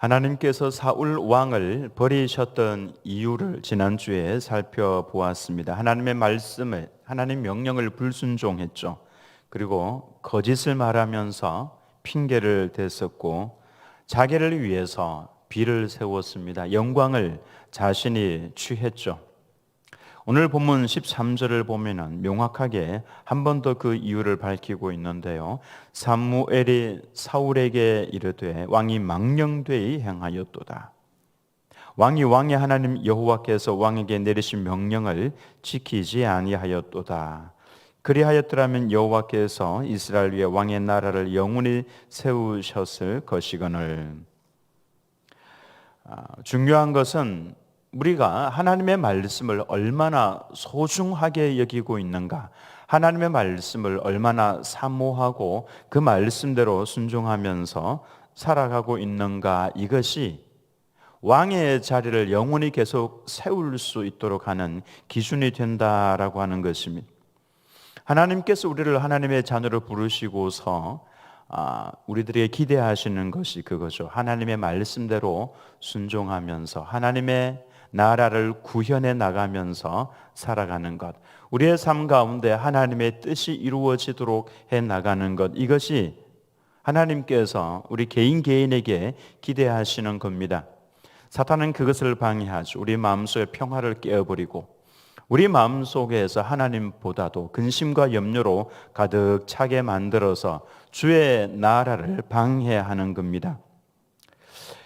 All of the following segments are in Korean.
하나님께서 사울 왕을 버리셨던 이유를 지난주에 살펴보았습니다. 하나님의 말씀을, 하나님 명령을 불순종했죠. 그리고 거짓을 말하면서 핑계를 댔었고 자기를 위해서 비를 세웠습니다. 영광을 자신이 취했죠. 오늘 본문 13절을 보면은 명확하게 한 번 더 그 이유를 밝히고 있는데요. 사무엘이 사울에게 이르되 왕이 망령되이 행하였도다. 왕이 왕의 하나님 여호와께서 왕에게 내리신 명령을 지키지 아니하였도다. 그리하였더라면 여호와께서 이스라엘 위에 왕의 나라를 영원히 세우셨을 것이거늘. 중요한 것은 우리가 하나님의 말씀을 얼마나 소중하게 여기고 있는가, 하나님의 말씀을 얼마나 사모하고 그 말씀대로 순종하면서 살아가고 있는가, 이것이 왕의 자리를 영원히 계속 세울 수 있도록 하는 기준이 된다라고 하는 것입니다. 하나님께서 우리를 하나님의 자녀로 부르시고서 우리들에게 기대하시는 것이 그거죠. 하나님의 말씀대로 순종하면서 하나님의 나라를 구현해 나가면서 살아가는 것, 우리의 삶 가운데 하나님의 뜻이 이루어지도록 해 나가는 것, 이것이 하나님께서 우리 개인에게 기대하시는 겁니다. 사탄은 그것을 방해하죠. 우리 마음속의 평화를 깨어버리고 우리 마음속에서 하나님보다도 근심과 염려로 가득 차게 만들어서 주의 나라를 방해하는 겁니다.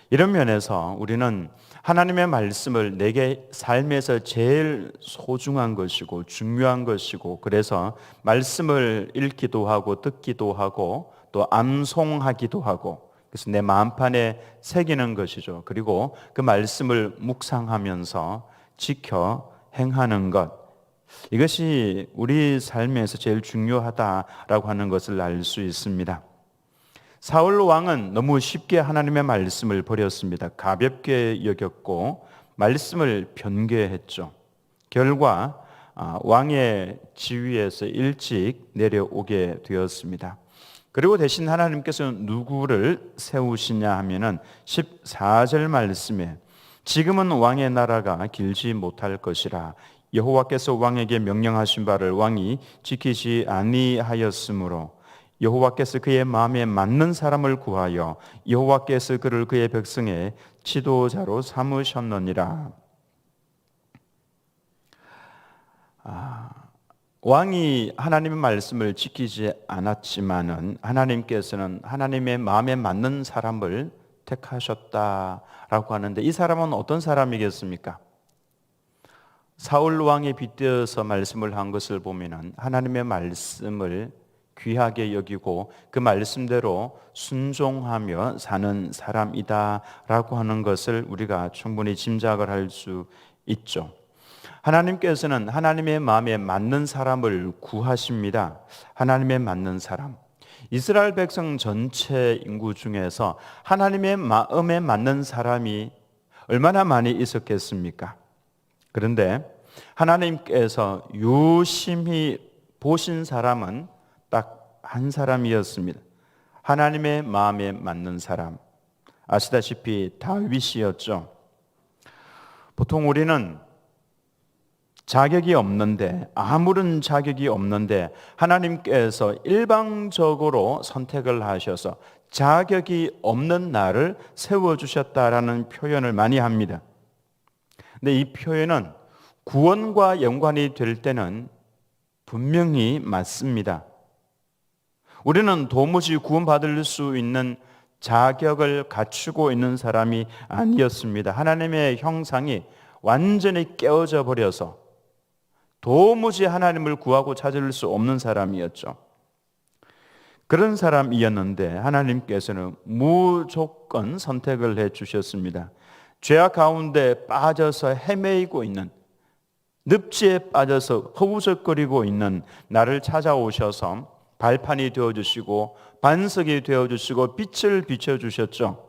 이런 면에서 우리는 하나님의 말씀을 내게 삶에서 제일 소중한 것이고 중요한 것이고, 그래서 말씀을 읽기도 하고 듣기도 하고 또 암송하기도 하고, 그래서 내 마음판에 새기는 것이죠. 그리고 그 말씀을 묵상하면서 지켜 행하는 것, 이것이 우리 삶에서 제일 중요하다라고 하는 것을 알 수 있습니다. 사울 왕은 너무 쉽게 하나님의 말씀을 버렸습니다. 가볍게 여겼고 말씀을 변개했죠. 결과 왕의 지위에서 일찍 내려오게 되었습니다. 그리고 대신 하나님께서는 누구를 세우시냐 하면은 14절 말씀에 지금은 왕의 나라가 길지 못할 것이라 여호와께서 왕에게 명령하신 바를 왕이 지키지 아니하였으므로 여호와께서 그의 마음에 맞는 사람을 구하여 여호와께서 그를 그의 백성의 지도자로 삼으셨느니라. 왕이 하나님의 말씀을 지키지 않았지만은 하나님께서는 하나님의 마음에 맞는 사람을 택하셨다라고 하는데, 이 사람은 어떤 사람이겠습니까? 사울 왕에 빗대어서 말씀을 한 것을 보면은 하나님의 말씀을 귀하게 여기고 그 말씀대로 순종하며 사는 사람이다라고 하는 것을 우리가 충분히 짐작을 할 수 있죠. 하나님께서는 하나님의 마음에 맞는 사람을 구하십니다. 하나님의 맞는 사람. 이스라엘 백성 전체 인구 중에서 하나님의 마음에 맞는 사람이 얼마나 많이 있었겠습니까? 그런데 하나님께서 유심히 보신 사람은 딱 한 사람이었습니다. 하나님의 마음에 맞는 사람. 아시다시피 다윗이었죠. 보통 우리는 자격이 없는데, 아무런 자격이 없는데 하나님께서 일방적으로 선택을 하셔서 자격이 없는 나를 세워주셨다라는 표현을 많이 합니다. 근데 이 표현은 구원과 연관이 될 때는 분명히 맞습니다. 우리는 도무지 구원받을 수 있는 자격을 갖추고 있는 사람이 아니었습니다. 하나님의 형상이 완전히 깨어져 버려서 도무지 하나님을 구하고 찾을 수 없는 사람이었죠. 그런 사람이었는데 하나님께서는 무조건 선택을 해 주셨습니다. 죄악 가운데 빠져서 헤매이고 있는, 늪지에 빠져서 허우적거리고 있는 나를 찾아오셔서 발판이 되어주시고 반석이 되어주시고 빛을 비춰주셨죠.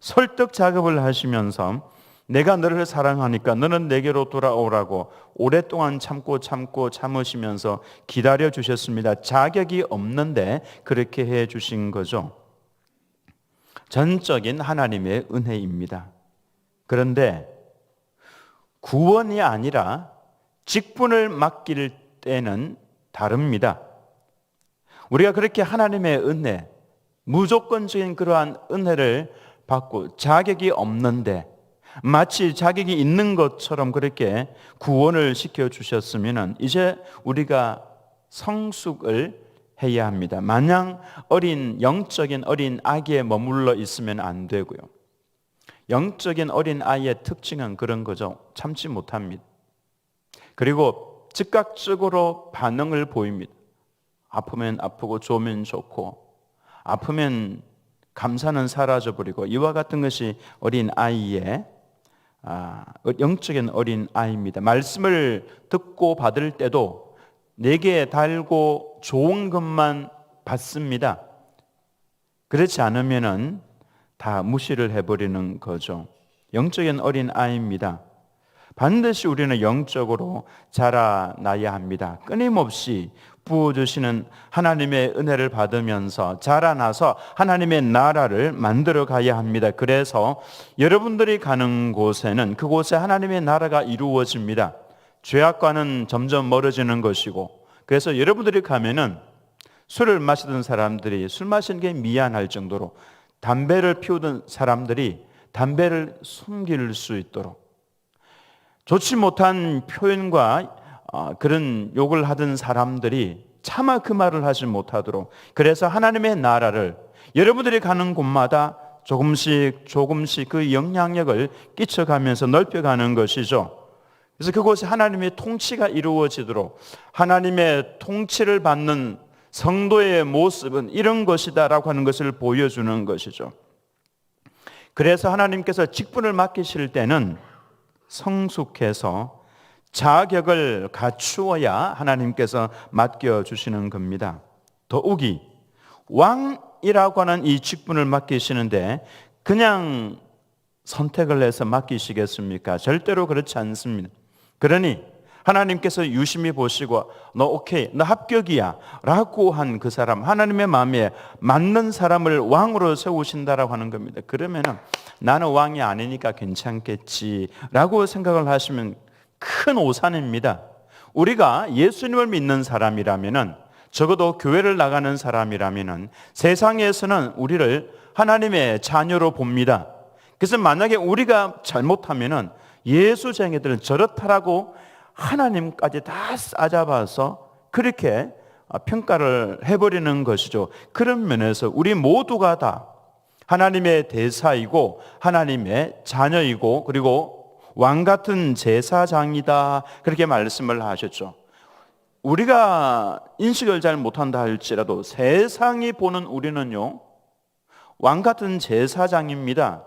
설득 작업을 하시면서 내가 너를 사랑하니까 너는 내게로 돌아오라고 오랫동안 참으시면서 기다려 주셨습니다. 자격이 없는데 그렇게 해 주신 거죠. 전적인 하나님의 은혜입니다. 그런데 구원이 아니라 직분을 맡길 때는 다릅니다. 우리가 그렇게 하나님의 은혜, 무조건적인 그러한 은혜를 받고 자격이 없는데 마치 자격이 있는 것처럼 그렇게 구원을 시켜주셨으면 이제 우리가 성숙을 해야 합니다. 마냥 영적인 어린 아기에 머물러 있으면 안 되고요. 영적인 어린 아이의 특징은 그런 거죠. 참지 못합니다. 그리고 즉각적으로 반응을 보입니다. 아프면 아프고 좋으면 좋고 아프면 감사는 사라져버리고 이와 같은 것이 어린 아이의 영적인 어린 아이입니다. 말씀을 듣고 받을 때도 내게 달고 좋은 것만 받습니다. 그렇지 않으면은 다 무시를 해버리는 거죠. 영적인 어린 아이입니다. 반드시 우리는 영적으로 자라나야 합니다. 끊임없이 부어주시는 하나님의 은혜를 받으면서 자라나서 하나님의 나라를 만들어 가야 합니다. 그래서 여러분들이 가는 곳에는 그곳에 하나님의 나라가 이루어집니다. 죄악과는 점점 멀어지는 것이고, 그래서 여러분들이 가면은 술을 마시던 사람들이 술 마시는 게 미안할 정도로, 담배를 피우던 사람들이 담배를 숨길 수 있도록, 좋지 못한 표현과 그런 욕을 하던 사람들이 차마 그 말을 하지 못하도록, 그래서 하나님의 나라를 여러분들이 가는 곳마다 조금씩 그 영향력을 끼쳐가면서 넓혀가는 것이죠. 그래서 그곳에 하나님의 통치가 이루어지도록, 하나님의 통치를 받는 성도의 모습은 이런 것이다라고 하는 것을 보여주는 것이죠. 그래서 하나님께서 직분을 맡기실 때는 성숙해서 자격을 갖추어야 하나님께서 맡겨주시는 겁니다. 더욱이 왕이라고 하는 이 직분을 맡기시는데 그냥 선택을 해서 맡기시겠습니까? 절대로 그렇지 않습니다. 그러니 하나님께서 유심히 보시고 너 오케이, 너 합격이야 라고 한 그 사람, 하나님의 마음에 맞는 사람을 왕으로 세우신다라고 하는 겁니다. 그러면 나는 왕이 아니니까 괜찮겠지 라고 생각을 하시면 큰 오산입니다. 우리가 예수님을 믿는 사람이라면, 적어도 교회를 나가는 사람이라면 세상에서는 우리를 하나님의 자녀로 봅니다. 그래서 만약에 우리가 잘못하면 예수쟁이들은 저렇다라고 하나님까지 다 싸잡아서 그렇게 평가를 해버리는 것이죠. 그런 면에서 우리 모두가 다 하나님의 대사이고 하나님의 자녀이고 그리고 왕 같은 제사장이다, 그렇게 말씀을 하셨죠. 우리가 인식을 잘 못한다 할지라도 세상이 보는 우리는요, 왕 같은 제사장입니다.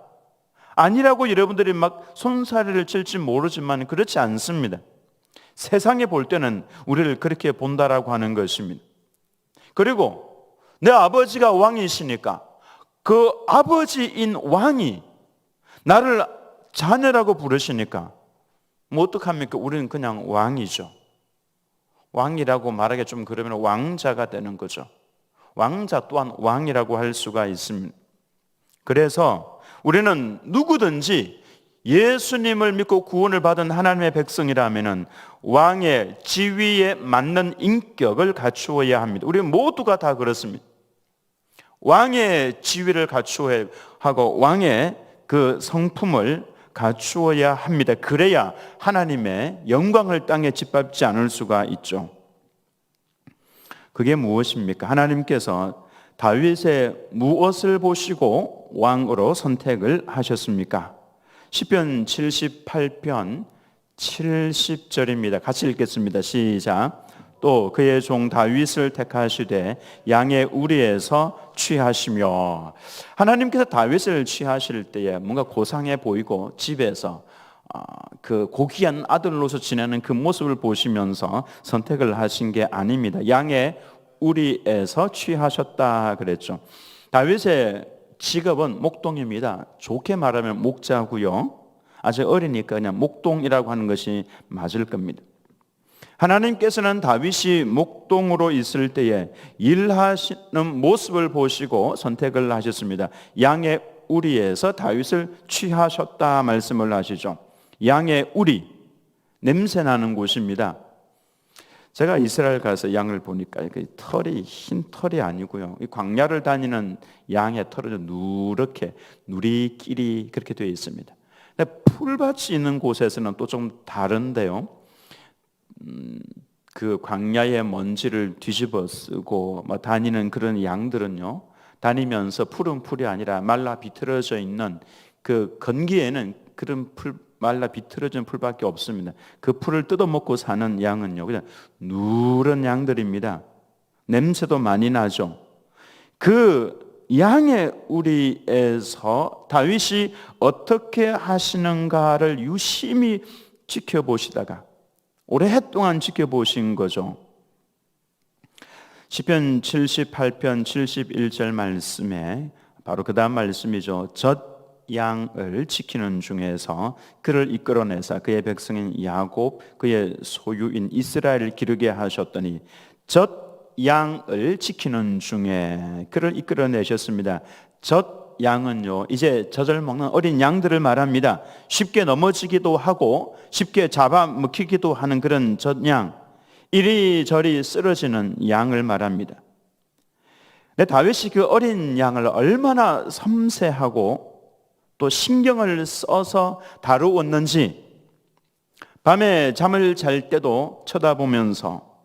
아니라고 여러분들이 막 손사래를 칠지 모르지만 그렇지 않습니다. 세상에 볼 때는 우리를 그렇게 본다라고 하는 것입니다. 그리고 내 아버지가 왕이시니까 그 아버지인 왕이 나를 자녀라고 부르시니까 뭐 어떡합니까? 우리는 그냥 왕이죠. 왕이라고 말하기 좀 그러면 왕자가 되는 거죠. 왕자 또한 왕이라고 할 수가 있습니다. 그래서 우리는 누구든지 예수님을 믿고 구원을 받은 하나님의 백성이라면 왕의 지위에 맞는 인격을 갖추어야 합니다. 우리 모두가 다 그렇습니다. 왕의 지위를 갖추어야 하고 왕의 그 성품을 갖추어야 합니다. 그래야 하나님의 영광을 땅에 짓밟지 않을 수가 있죠. 그게 무엇입니까? 하나님께서 다윗의 무엇을 보시고 왕으로 선택을 하셨습니까? 시편 78편 70절입니다. 같이 읽겠습니다. 시작. 또 그의 종 다윗을 택하시되 양의 우리에서 취하시며, 하나님께서 다윗을 취하실 때에 뭔가 고상해 보이고 집에서 그 고귀한 아들로서 지내는 그 모습을 보시면서 선택을 하신 게 아닙니다. 양의 우리에서 취하셨다 그랬죠. 다윗의 직업은 목동입니다. 좋게 말하면 목자고요. 아주 어리니까 그냥 목동이라고 하는 것이 맞을 겁니다. 하나님께서는 다윗이 목동으로 있을 때에 일하시는 모습을 보시고 선택을 하셨습니다. 양의 우리에서 다윗을 취하셨다 말씀을 하시죠. 양의 우리, 냄새 나는 곳입니다. 제가 이스라엘 가서 양을 보니까 털이 흰 털이 아니고요, 이 광야를 다니는 양의 털은 누렇게 누리끼리 그렇게 되어 있습니다. 근데 풀밭이 있는 곳에서는 또 좀 다른데요. 그 광야의 먼지를 뒤집어 쓰고 다니는 그런 양들은요, 다니면서 푸른 풀이 아니라 말라 비틀어져 있는 그 건기에는 그런 말라 비틀어진 풀밖에 없습니다. 그 풀을 뜯어먹고 사는 양은요, 그냥 누런 양들입니다. 냄새도 많이 나죠. 그 양의 우리에서 다윗이 어떻게 하시는가를 유심히 지켜보시다가 오랫동안 지켜보신 거죠. 시편 78편 71절 말씀에 바로 그 다음 말씀이죠. 젖 양을 지키는 중에서 그를 이끌어내사 그의 백성인 야곱 그의 소유인 이스라엘을 기르게 하셨더니 젖 양을 지키는 중에 그를 이끌어내셨습니다. 젖 양은요, 이제 젖을 먹는 어린 양들을 말합니다. 쉽게 넘어지기도 하고 쉽게 잡아먹히기도 하는 그런 젖양, 이리저리 쓰러지는 양을 말합니다. 근데 다윗이 그 어린 양을 얼마나 섬세하고 또 신경을 써서 다루었는지, 밤에 잠을 잘 때도 쳐다보면서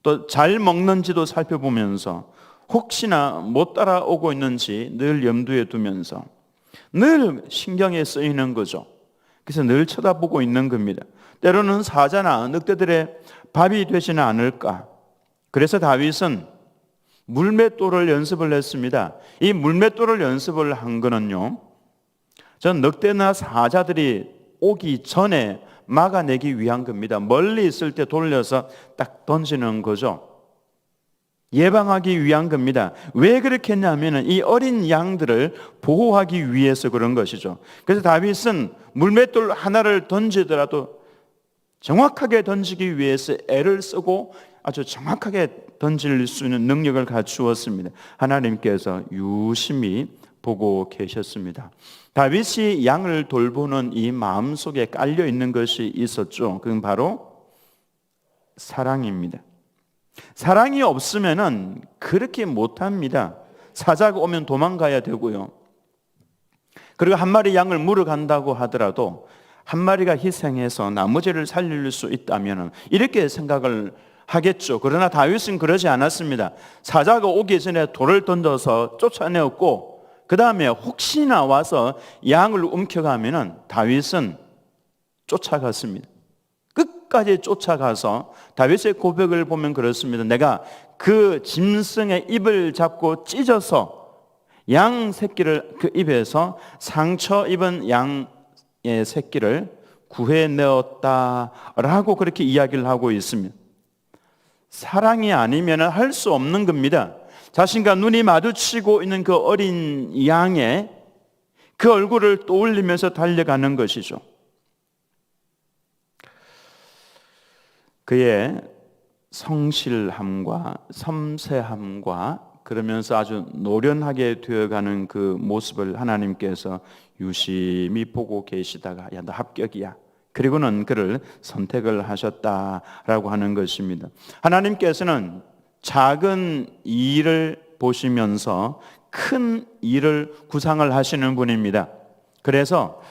또 잘 먹는지도 살펴보면서 혹시나 못 따라오고 있는지 늘 염두에 두면서 늘 신경에 쓰이는 거죠. 그래서 늘 쳐다보고 있는 겁니다. 때로는 사자나 늑대들의 밥이 되지는 않을까. 그래서 다윗은 물맷돌을 연습을 했습니다. 이 물맷돌을 연습을 한 거는요, 전 늑대나 사자들이 오기 전에 막아내기 위한 겁니다. 멀리 있을 때 돌려서 딱 던지는 거죠. 예방하기 위한 겁니다. 왜 그렇게 했냐면 이 어린 양들을 보호하기 위해서 그런 것이죠. 그래서 다윗은 물맷돌 하나를 던지더라도 정확하게 던지기 위해서 애를 쓰고 아주 정확하게 던질 수 있는 능력을 갖추었습니다. 하나님께서 유심히 보고 계셨습니다. 다윗이 양을 돌보는 이 마음속에 깔려 있는 것이 있었죠. 그건 바로 사랑입니다. 사랑이 없으면은 그렇게 못합니다. 사자가 오면 도망가야 되고요. 그리고 한 마리 양을 물어간다고 하더라도 한 마리가 희생해서 나머지를 살릴 수 있다면 이렇게 생각을 하겠죠. 그러나 다윗은 그러지 않았습니다. 사자가 오기 전에 돌을 던져서 쫓아내었고 그 다음에 혹시나 와서 양을 움켜가면 다윗은 쫓아갔습니다. 끝까지 쫓아가서 다윗의 고백을 보면 그렇습니다. 내가 그 짐승의 입을 잡고 찢어서 양 새끼를 그 입에서 상처 입은 양의 새끼를 구해내었다라고 그렇게 이야기를 하고 있습니다. 사랑이 아니면 할 수 없는 겁니다. 자신과 눈이 마주치고 있는 그 어린 양의 그 얼굴을 떠올리면서 달려가는 것이죠. 그의 성실함과 섬세함과 그러면서 아주 노련하게 되어가는 그 모습을 하나님께서 유심히 보고 계시다가 야, 너 합격이야. 그리고는 그를 선택을 하셨다라고 하는 것입니다. 하나님께서는 작은 일을 보시면서 큰 일을 구상을 하시는 분입니다. 그래서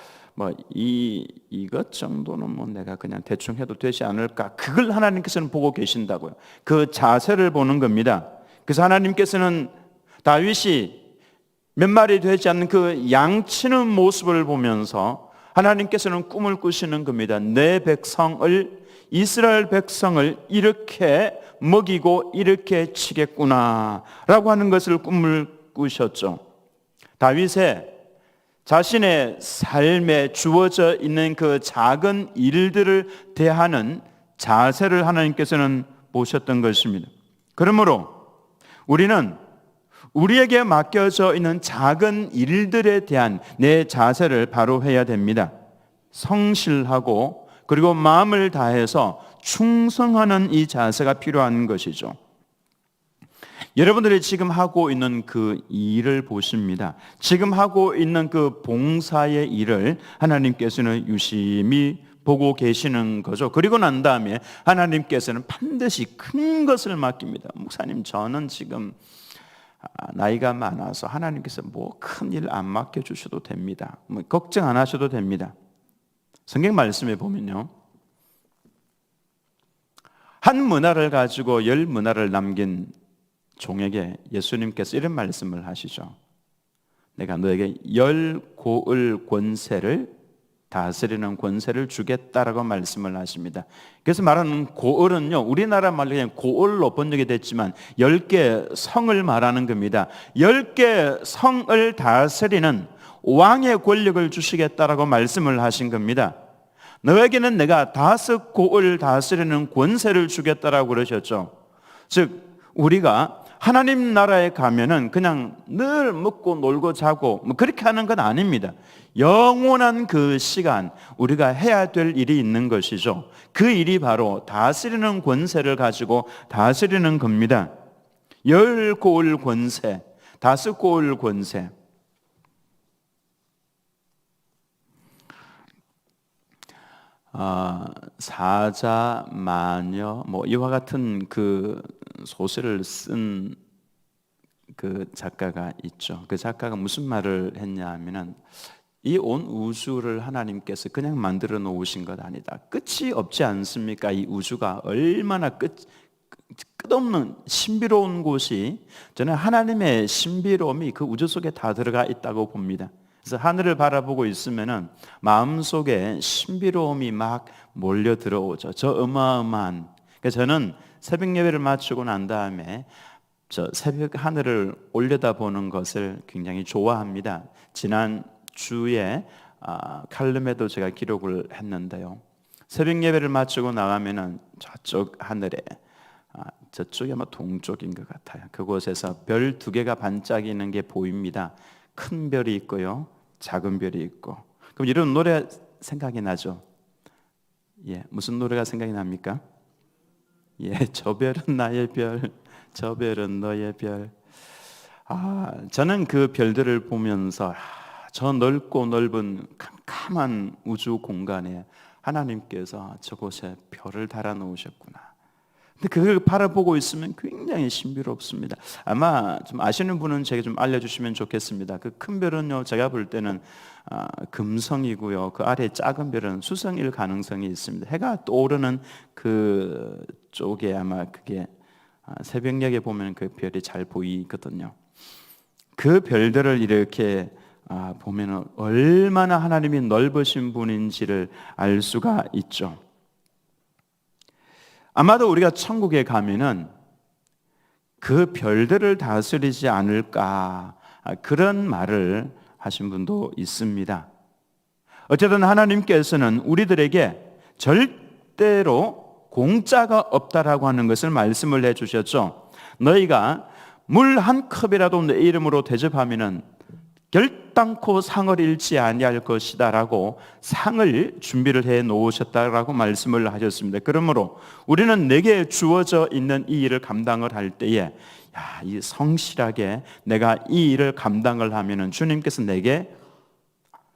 이것 정도는 내가 그냥 대충 해도 되지 않을까, 그걸 하나님께서는 보고 계신다고요. 그 자세를 보는 겁니다. 그래서 하나님께서는 다윗이 몇 마리 되지 않는 그 양치는 모습을 보면서 하나님께서는 꿈을 꾸시는 겁니다. 내 백성을, 이스라엘 백성을 이렇게 먹이고 이렇게 치겠구나 라고 하는 것을 꿈을 꾸셨죠. 다윗의 자신의 삶에 주어져 있는 그 작은 일들을 대하는 자세를 하나님께서는 보셨던 것입니다. 그러므로 우리는 우리에게 맡겨져 있는 작은 일들에 대한 내 자세를 바로 해야 됩니다. 성실하고 그리고 마음을 다해서 충성하는 이 자세가 필요한 것이죠. 여러분들이 지금 하고 있는 그 일을 보십니다. 지금 하고 있는 그 봉사의 일을 하나님께서는 유심히 보고 계시는 거죠. 그리고 난 다음에 하나님께서는 반드시 큰 것을 맡깁니다. 목사님, 저는 지금 나이가 많아서 하나님께서 뭐 큰 일 안 맡겨주셔도 됩니다. 뭐 걱정 안 하셔도 됩니다. 성경 말씀에 보면요, 한 문화를 가지고 10문화를 남긴 종에게 예수님께서 이런 말씀을 하시죠. 내가 너에게 10고을 권세를 다스리는 권세를 주겠다라고 말씀을 하십니다. 그래서 말하는 고을은요, 우리나라 말로 그냥 고을로 번역이 됐지만 10개 성을 말하는 겁니다. 10개 성을 다스리는 왕의 권력을 주시겠다라고 말씀을 하신 겁니다. 너에게는 내가 5고을 다스리는 권세를 주겠다라고 그러셨죠. 즉 우리가 하나님 나라에 가면은 그냥 늘 먹고 놀고 자고 뭐 그렇게 하는 건 아닙니다. 영원한 그 시간 우리가 해야 될 일이 있는 것이죠. 그 일이 바로 다스리는 권세를 가지고 다스리는 겁니다. 10고을 권세, 5고을 권세. 사자, 마녀, 뭐 이와 같은 그 소설을 쓴 그 작가가 있죠. 그 작가가 무슨 말을 했냐 하면은 이 온 우주를 하나님께서 그냥 만들어 놓으신 것 아니다. 끝이 없지 않습니까? 이 우주가 얼마나 끝없는 신비로운 곳이, 저는 하나님의 신비로움이 그 우주 속에 다 들어가 있다고 봅니다. 그래서 하늘을 바라보고 있으면은 마음속에 신비로움이 막 몰려 들어오죠. 저 어마어마한. 그래서 저는 새벽 예배를 마치고 난 다음에 저 새벽 하늘을 올려다보는 것을 굉장히 좋아합니다. 지난 주에 칼럼에도 제가 기록을 했는데요. 새벽 예배를 마치고 나가면은 저쪽 하늘에 저쪽이 아마 동쪽인 것 같아요. 그곳에서 별 2개가 반짝이는 게 보입니다. 큰 별이 있고요, 작은 별이 있고. 그럼 이런 노래 생각이 나죠? 예, 무슨 노래가 생각이 납니까? 예, 저 별은 나의 별, 저 별은 너의 별. 저는 그 별들을 보면서 저 넓고 넓은 캄캄한 우주 공간에 하나님께서 저곳에 별을 달아 놓으셨구나. 근데 그걸 바라보고 있으면 굉장히 신비롭습니다. 아마 좀 아시는 분은 제게 좀 알려주시면 좋겠습니다. 그 큰 별은요, 제가 볼 때는 금성이고요, 그 아래 작은 별은 수성일 가능성이 있습니다. 해가 떠오르는 그 쪽에 아마 그게 새벽녘에 보면 그 별이 잘 보이거든요. 그 별들을 이렇게 보면 얼마나 하나님이 넓으신 분인지를 알 수가 있죠. 아마도 우리가 천국에 가면은 그 별들을 다스리지 않을까, 그런 말을 하신 분도 있습니다. 어쨌든 하나님께서는 우리들에게 절대로 공짜가 없다라고 하는 것을 말씀을 해주셨죠. 너희가 물 한 컵이라도 내 이름으로 대접하면은 결단코 상을 잃지 아니할 것이다 라고 상을 준비를 해 놓으셨다라고 말씀을 하셨습니다. 그러므로 우리는 내게 주어져 있는 이 일을 감당을 할 때에 이 성실하게 내가 이 일을 감당을 하면은 주님께서 내게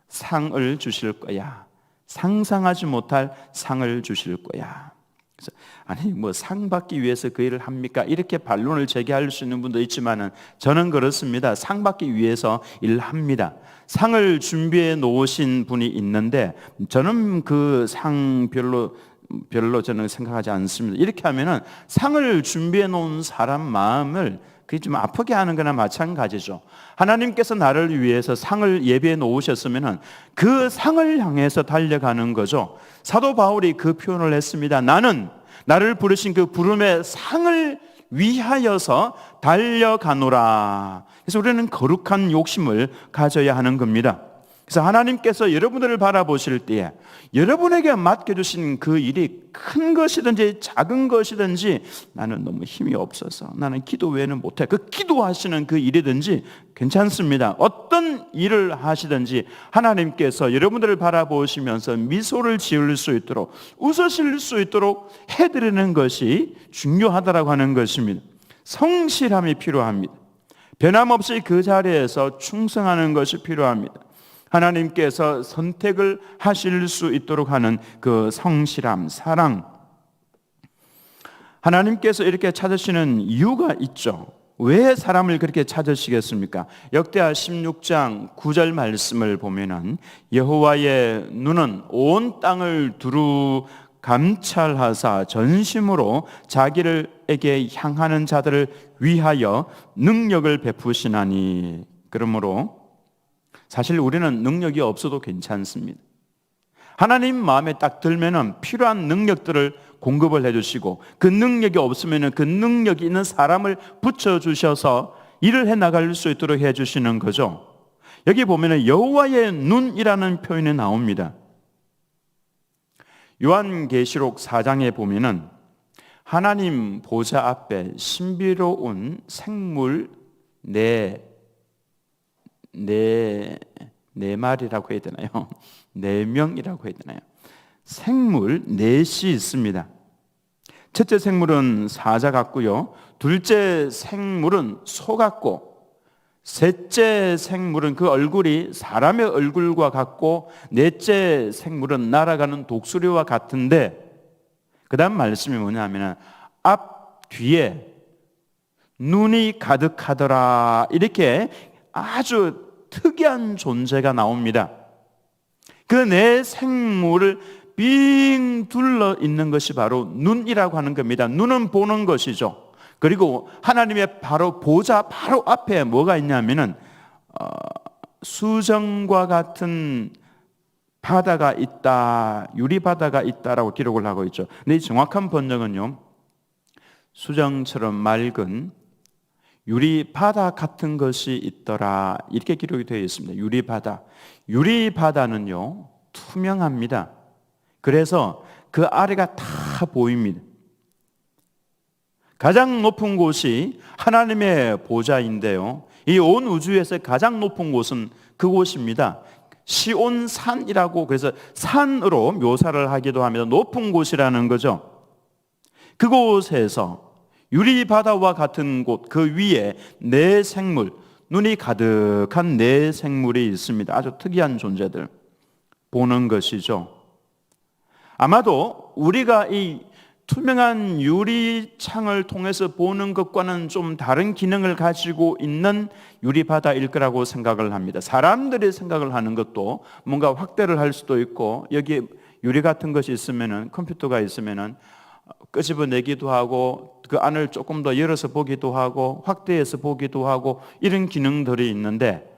상을 주실 거야. 상상하지 못할 상을 주실 거야. 그래서 아니 뭐 상 받기 위해서 그 일을 합니까? 이렇게 반론을 제기할 수 있는 분도 있지만은 저는 그렇습니다. 상 받기 위해서 일합니다. 상을 준비해 놓으신 분이 있는데 저는 그 상 별로 저는 생각하지 않습니다. 이렇게 하면은 상을 준비해 놓은 사람 마음을 그게 좀 아프게 하는 거나 마찬가지죠. 하나님께서 나를 위해서 상을 예비해 놓으셨으면은 그 상을 향해서 달려가는 거죠. 사도 바울이 그 표현을 했습니다. 나는 나를 부르신 그 부름의 상을 위하여서 달려가노라. 그래서 우리는 거룩한 욕심을 가져야 하는 겁니다. 그래서 하나님께서 여러분들을 바라보실 때에 여러분에게 맡겨주신 그 일이 큰 것이든지 작은 것이든지 나는 너무 힘이 없어서 나는 기도 외에는 못해. 그 기도하시는 그 일이든지 괜찮습니다. 어떤 일을 하시든지 하나님께서 여러분들을 바라보시면서 미소를 지을 수 있도록 웃으실 수 있도록 해드리는 것이 중요하다라고 하는 것입니다. 성실함이 필요합니다. 변함없이 그 자리에서 충성하는 것이 필요합니다. 하나님께서 선택을 하실 수 있도록 하는 그 성실함, 사랑. 하나님께서 이렇게 찾으시는 이유가 있죠. 왜 사람을 그렇게 찾으시겠습니까? 역대하 16장 9절 말씀을 보면은 여호와의 눈은 온 땅을 두루 감찰하사 전심으로 자기에게 향하는 자들을 위하여 능력을 베푸시나니. 그러므로 사실 우리는 능력이 없어도 괜찮습니다. 하나님 마음에 딱 들면은 필요한 능력들을 공급을 해주시고, 그 능력이 없으면은 그 능력이 있는 사람을 붙여주셔서 일을 해나갈 수 있도록 해주시는 거죠. 여기 보면은 여호와의 눈이라는 표현이 나옵니다. 요한계시록 4장에 보면은 하나님 보좌 앞에 신비로운 생물 네 마리라고 해야 되나요? 4명이라고 해야 되나요? 생물 넷이 있습니다. 첫째 생물은 사자 같고요, 둘째 생물은 소 같고, 셋째 생물은 그 얼굴이 사람의 얼굴과 같고, 넷째 생물은 날아가는 독수리와 같은데, 그 다음 말씀이 뭐냐면 앞 뒤에 눈이 가득하더라, 이렇게 아주 특이한 존재가 나옵니다. 그 네 생물을 빙 둘러 있는 것이 바로 눈이라고 하는 겁니다. 눈은 보는 것이죠. 그리고 하나님의 바로 보좌 바로 앞에 뭐가 있냐면은 수정과 같은 바다가 있다, 유리 바다가 있다라고 기록을 하고 있죠. 근데 이 정확한 번역은요, 수정처럼 맑은 유리 바다 같은 것이 있더라, 이렇게 기록이 되어 있습니다. 유리 바다. 유리 바다는요 투명합니다. 그래서 그 아래가 다 보입니다. 가장 높은 곳이 하나님의 보좌인데요, 이 온 우주에서 가장 높은 곳은 그곳입니다. 시온산이라고, 그래서 산으로 묘사를 하기도 하면서 높은 곳이라는 거죠. 그곳에서 유리 바다와 같은 곳, 그 위에 네 생물, 눈이 가득한 네 생물이 있습니다. 아주 특이한 존재들 보는 것이죠. 아마도 우리가 이 투명한 유리창을 통해서 보는 것과는 좀 다른 기능을 가지고 있는 유리바다일 거라고 생각을 합니다. 사람들이 생각을 하는 것도 뭔가 확대를 할 수도 있고, 여기 유리 같은 것이 있으면은, 컴퓨터가 있으면은 끄집어내기도 하고, 그 안을 조금 더 열어서 보기도 하고, 확대해서 보기도 하고, 이런 기능들이 있는데,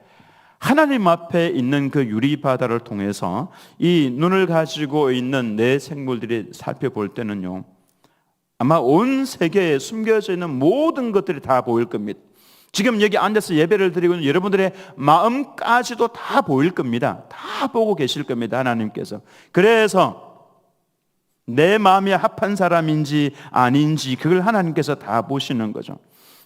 하나님 앞에 있는 그 유리바다를 통해서 이 눈을 가지고 있는 네 생물들이 살펴볼 때는요, 아마 온 세계에 숨겨져 있는 모든 것들이 다 보일 겁니다. 지금 여기 앉아서 예배를 드리고 있는 여러분들의 마음까지도 다 보일 겁니다. 다 보고 계실 겁니다, 하나님께서. 그래서 내 마음에 합한 사람인지 아닌지 그걸 하나님께서 다 보시는 거죠.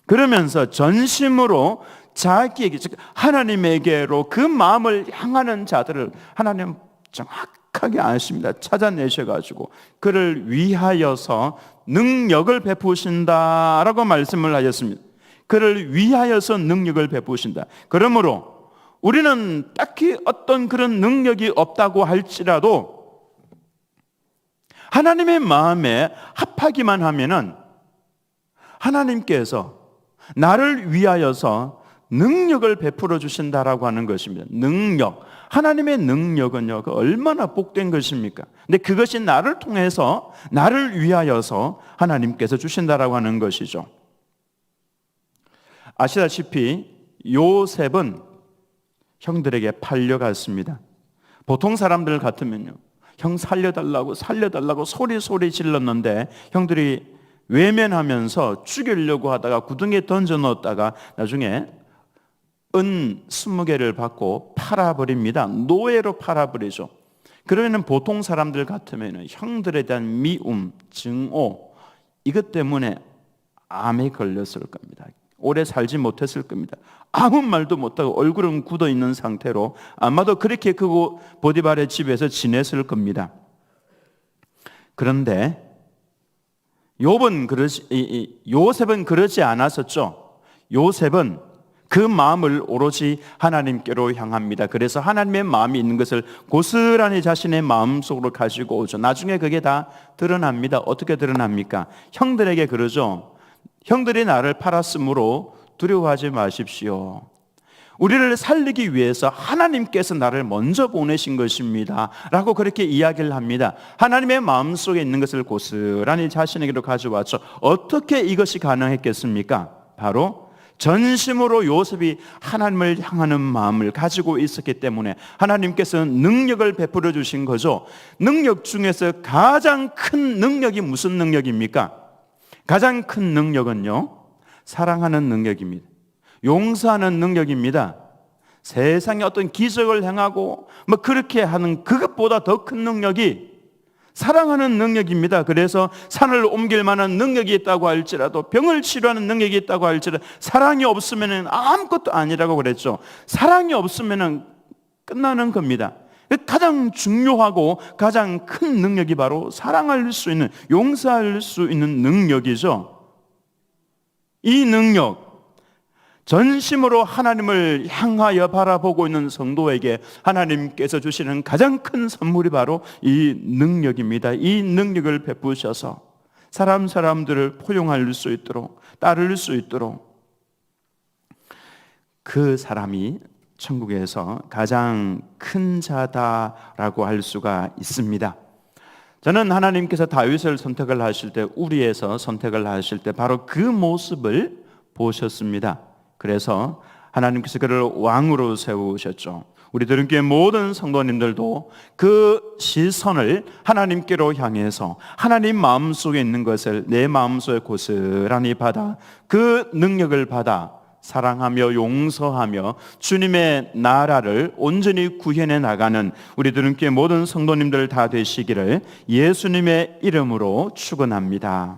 그러면서 전심으로 자기에게, 즉 하나님에게로 그 마음을 향하는 자들을 하나님 정확하게 아십니다. 찾아내셔가지고 그를 위하여서 능력을 베푸신다라고 말씀을 하셨습니다. 그를 위하여서 능력을 베푸신다. 그러므로 우리는 딱히 어떤 그런 능력이 없다고 할지라도 하나님의 마음에 합하기만 하면은 하나님께서 나를 위하여서 능력을 베풀어 주신다라고 하는 것입니다. 능력. 하나님의 능력은요, 얼마나 복된 것입니까? 근데 그것이 나를 통해서, 나를 위하여서 하나님께서 주신다라고 하는 것이죠. 아시다시피 요셉은 형들에게 팔려갔습니다. 보통 사람들 같으면요, 형 살려달라고 소리 질렀는데 형들이 외면하면서 죽이려고 하다가 구덩이에 던져 넣었다가 나중에 은 20개를 받고 팔아버립니다. 노예로 팔아버리죠. 그러면 보통 사람들 같으면 형들에 대한 미움, 증오, 이것 때문에 암에 걸렸을 겁니다. 오래 살지 못했을 겁니다. 아무 말도 못하고 얼굴은 굳어 있는 상태로 아마도 그렇게 그 보디발의 집에서 지냈을 겁니다. 그런데 요셉은 그러지 않았었죠. 요셉은 그 마음을 오로지 하나님께로 향합니다. 그래서 하나님의 마음이 있는 것을 고스란히 자신의 마음속으로 가지고 오죠. 나중에 그게 다 드러납니다. 어떻게 드러납니까? 형들에게 그러죠. 형들이 나를 팔았으므로 두려워하지 마십시오. 우리를 살리기 위해서 하나님께서 나를 먼저 보내신 것입니다 라고 그렇게 이야기를 합니다. 하나님의 마음속에 있는 것을 고스란히 자신에게로 가져왔죠. 어떻게 이것이 가능했겠습니까? 바로 전심으로 요셉이 하나님을 향하는 마음을 가지고 있었기 때문에 하나님께서는 능력을 베풀어 주신 거죠. 능력 중에서 가장 큰 능력이 무슨 능력입니까? 가장 큰 능력은요, 사랑하는 능력입니다. 용서하는 능력입니다. 세상에 어떤 기적을 행하고 그렇게 하는 그것보다 더 큰 능력이 사랑하는 능력입니다. 그래서 산을 옮길 만한 능력이 있다고 할지라도, 병을 치료하는 능력이 있다고 할지라도, 사랑이 없으면 아무것도 아니라고 그랬죠. 사랑이 없으면 끝나는 겁니다. 가장 중요하고 가장 큰 능력이 바로 사랑할 수 있는, 용서할 수 있는 능력이죠. 이 능력, 전심으로 하나님을 향하여 바라보고 있는 성도에게 하나님께서 주시는 가장 큰 선물이 바로 이 능력입니다. 이 능력을 베푸셔서 사람들을 포용할 수 있도록, 따를 수 있도록, 그 사람이 천국에서 가장 큰 자다라고 할 수가 있습니다. 저는 하나님께서 다윗을 선택을 하실 때, 우리에서 선택을 하실 때 바로 그 모습을 보셨습니다. 그래서 하나님께서 그를 왕으로 세우셨죠. 우리 들은교회 모든 성도님들도 그 시선을 하나님께로 향해서 하나님 마음속에 있는 것을 내 마음속에 고스란히 받아, 그 능력을 받아 사랑하며 용서하며 주님의 나라를 온전히 구현해 나가는 우리 들은교회 모든 성도님들 다 되시기를 예수님의 이름으로 축원합니다.